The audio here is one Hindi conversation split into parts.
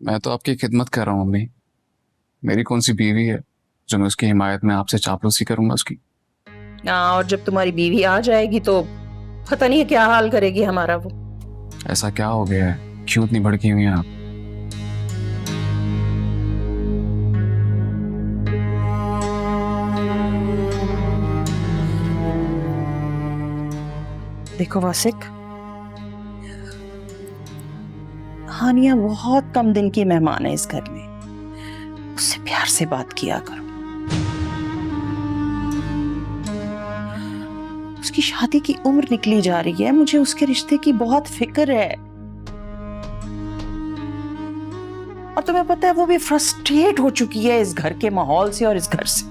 मैं तो आपकी खिदमत कर रहा हूँ अम्मी। मेरी कौन सी बीवी है जो मैं उसकी हिमायत में आपसे चापलूसी करूंगा उसकी। हाँ, और जब तुम्हारी बीवी आ जाएगी तो पता नहीं क्या हाल करेगी हमारा वो। ऐसा क्या हो गया है, क्यों इतनी भड़की हुई हैं आप? देखो वासिक, हानिया बहुत कम दिन की मेहमान है इस घर में। उससे प्यार से बात किया करो। उसकी शादी की उम्र निकली जा रही है, मुझे उसके रिश्ते की बहुत फिक्र है। और तुम्हें पता है वो भी फ्रस्ट्रेट हो चुकी है इस घर के माहौल से और इस घर से।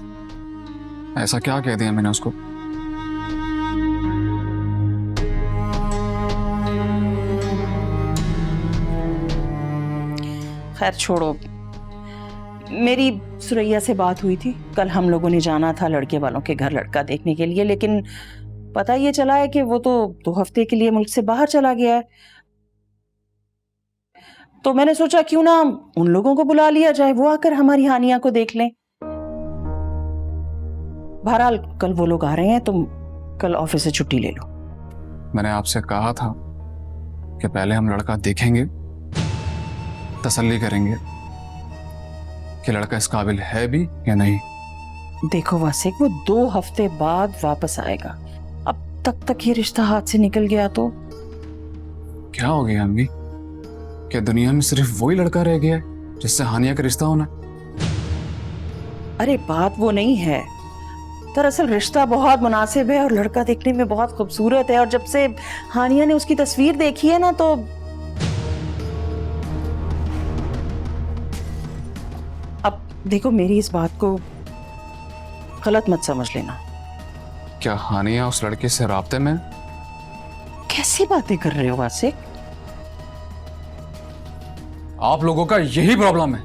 ऐसा क्या कह दिया मैंने उसको? खैर छोड़ो, मेरी सुरैया से बात हुई थी। कल हम लोगों ने जाना था लड़के वालों के घर लड़का देखने के लिए, लेकिन पता ये चला है कि वो तो 2 हफ्ते के लिए मुल्क से बाहर चला गया है। तो मैंने सोचा क्यों ना उन लोगों को बुला लिया जाए, वो आकर हमारी हानिया को देख लें। बहरहाल कल वो लोग आ रहे हैं, तुम कल ऑफिस से छुट्टी ले लो। मैंने आपसे कहा था कि पहले हम लड़का देखेंगे, तसल्ली करेंगे कि लड़का इस काबिल है भी या नहीं। देखो वासिक, वो 2 हफ्ते बाद वापस आएगा। अब तक ये रिश्ता हाथ से निकल गया तो क्या हो गया अम्मी? क्या दुनिया में सिर्फ वही लड़का रह गया है जिससे हानिया का रिश्ता होना? अरे बात वो नहीं है। दरअसल रिश्ता बहुत मुनासिब है और लड़का देखने में बहुत खूबसूरत है। और जब से हानिया ने उसकी तस्वीर देखी है ना, तो अब देखो, मेरी इस बात को गलत मत समझ लेना। क्या हानिया उस लड़के से राब्ते में? कैसी बातें कर रहे हो वासिक? आप लोगों का यही प्रॉब्लम है,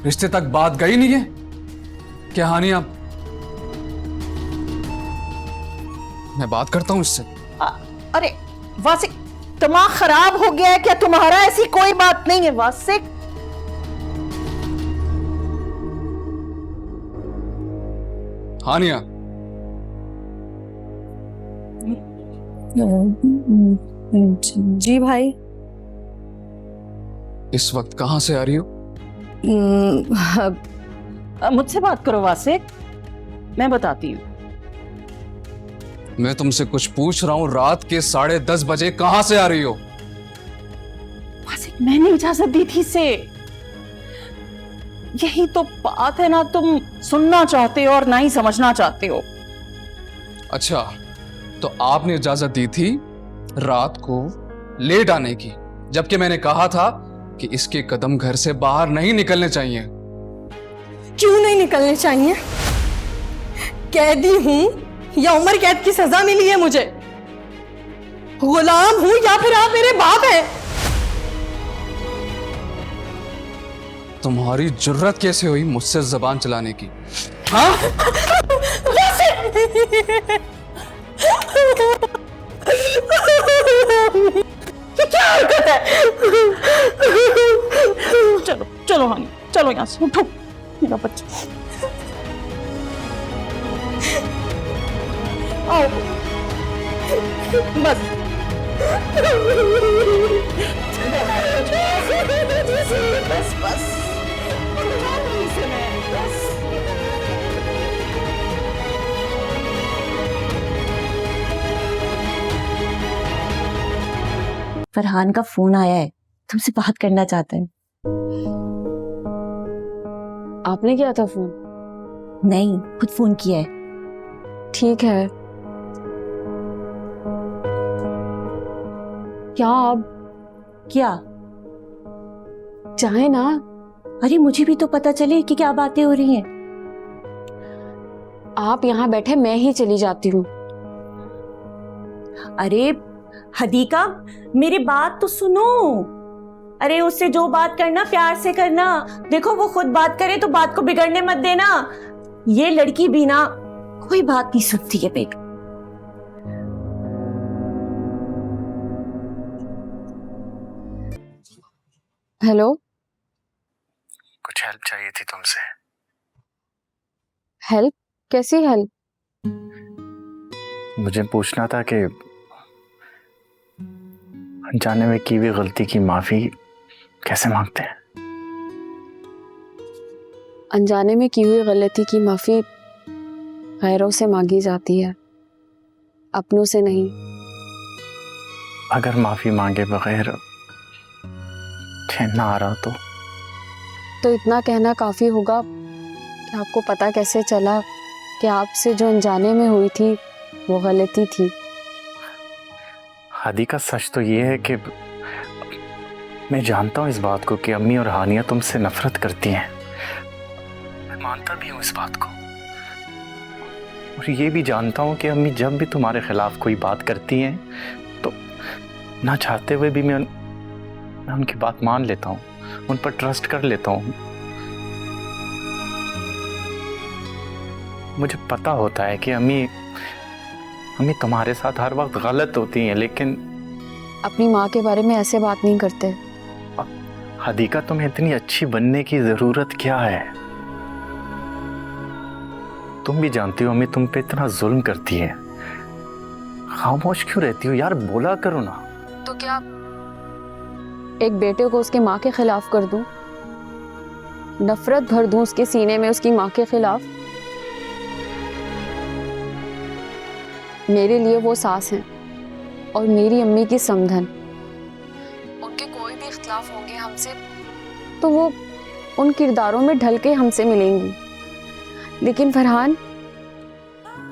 रिश्ते तक बात गई नहीं है। क्या हानिया, मैं बात करता हूं इससे। अरे वासिक, दिमाग खराब हो गया है क्या तुम्हारा? ऐसी कोई बात नहीं है वासिक। हानिया, जी भाई। इस वक्त कहां से आ रही हो? मुझसे बात करो वासिक, मैं बताती हूँ। मैं तुमसे कुछ पूछ रहा हूं, रात के 10:30 बजे कहां से आ रही हो? वासिक, मैंने इजाजत दी थी इसे। यही तो बात है ना, तुम सुनना चाहते हो और ना ही समझना चाहते हो। अच्छा, तो आपने इजाजत दी थी रात को लेट आने की, जबकि मैंने कहा था कि इसके कदम घर से बाहर नहीं निकलने चाहिए। क्यों नहीं निकलने चाहिए? कैदी हूं या उम्र कैद की सजा मिली है मुझे? गुलाम हूं या फिर आप मेरे बाप हैं? तुम्हारी जुर्रत कैसे हुई मुझसे जबान चलाने की? हाँ? ये क्या हरकत है? चलो चलो हानी, चलो यहाँ से उठो मेरा बच्चा। आओ बस। बस बस फरहान का फोन आया है, तुमसे बात करना चाहता है। आपने किया था फोन? नहीं, खुद फोन किया है। ठीक है। क्या अब? क्या? चाहे ना। अरे मुझे भी तो पता चले कि क्या बातें हो रही हैं। आप यहाँ बैठे, मैं ही चली जाती हूँ। अरे हदीका, मेरी बात तो सुनो। अरे उससे जो बात करना प्यार से करना। देखो वो खुद बात करे तो बात को बिगड़ने मत देना। ये लड़की भी ना कोई बात नहीं सुनती है बेटा। हेलो। कुछ हेल्प चाहिए थी तुमसे। हेल्प? कैसी हेल्प? मुझे पूछना था कि अनजाने में की हुई गलती की माफी कैसे मांगते हैं। अनजाने में की हुई गलती की माफी गैरों से मांगी जाती है, अपनों से नहीं। अगर माफी मांगे बगैर चैन ना आ रहा तो इतना कहना काफी होगा कि आपको पता कैसे चला कि आपसे जो अनजाने में हुई थी वो गलती थी। हादी का सच तो ये है कि मैं जानता हूँ इस बात को कि अम्मी और हानिया तुमसे नफरत करती हैं। मैं मानता भी हूँ इस बात को, और ये भी जानता हूँ कि अम्मी जब भी तुम्हारे खिलाफ कोई बात करती हैं तो ना चाहते हुए भी मैं उनकी बात मान लेता हूँ, उन पर ट्रस्ट कर लेता हूँ। मुझे पता होता है कि अम्मी तुम्हारे साथ हर वक्त गलत होती हैं, लेकिन अपनी माँ के बारे में ऐसे बात नहीं करते। हदीका, तुम्हें इतनी अच्छी बनने की जरूरत क्या है? तुम भी जानती हो अम्मी तुम पे इतना जुल्म करती है। खामोश क्यों रहती हो यार, बोला करो ना। तो क्या एक बेटे को उसके माँ के खिलाफ कर दूं? नफरत भर दूं उसके सीने में उसकी माँ के खिलाफ? मेरे लिए वो सास हैं और मेरी अम्मी की समधन। उनके कोई भी इख्तिलाफ होंगे हमसे तो वो उन किरदारों में ढल के हमसे मिलेंगी, लेकिन फरहान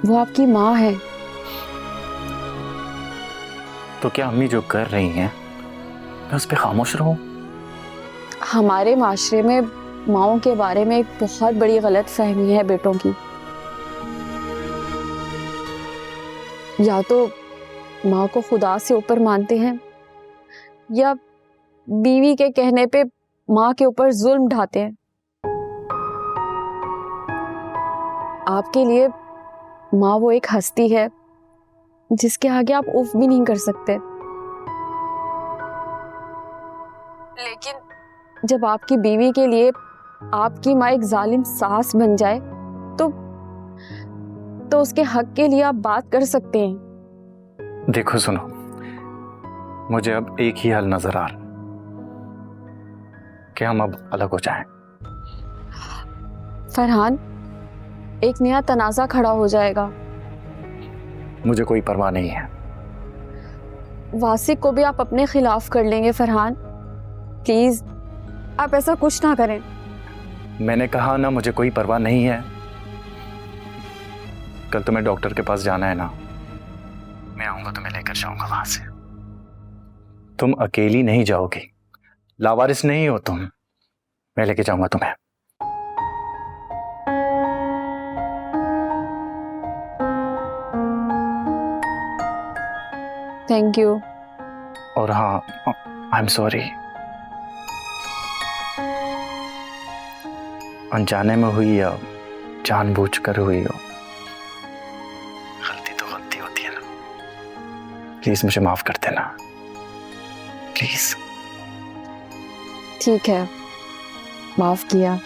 वो आपकी माँ है। तो क्या अम्मी जो कर रही हैं मैं उस पर खामोश रहूं? हमारे माशरे में माओं के बारे में एक बहुत बड़ी गलत फहमी है बेटों की। या तो माँ को खुदा से ऊपर मानते हैं या बीवी के कहने पे माँ के ऊपर जुल्म ढाते हैं। आपके लिए माँ वो एक हस्ती है जिसके आगे आप उफ भी नहीं कर सकते, लेकिन जब आपकी बीवी के लिए आपकी माँ एक जालिम सास बन जाए तो उसके हक के लिए आप बात कर सकते हैं। देखो सुनो, मुझे अब एक ही हल नजर आ रहा कि हम अब अलग हो जाएं। फरहान, एक नया तनाज़ा खड़ा हो जाएगा। मुझे कोई परवाह नहीं है। वासिक को भी आप अपने खिलाफ कर लेंगे फरहान। प्लीज आप ऐसा कुछ ना करें। मैंने कहा ना मुझे कोई परवाह नहीं है। कल तुम्हें डॉक्टर के पास जाना है ना, मैं आऊंगा तुम्हें लेकर जाऊंगा वहां से। तुम अकेली नहीं जाओगी, लावारिस नहीं हो तुम, मैं लेके जाऊंगा तुम्हें। Thank you. और हाँ, आई एम सॉरी। अनजाने में हुई या जानबूझकर हुई हो, गलती तो गलती होती है ना। प्लीज मुझे माफ कर देना, प्लीज। ठीक है, माफ किया।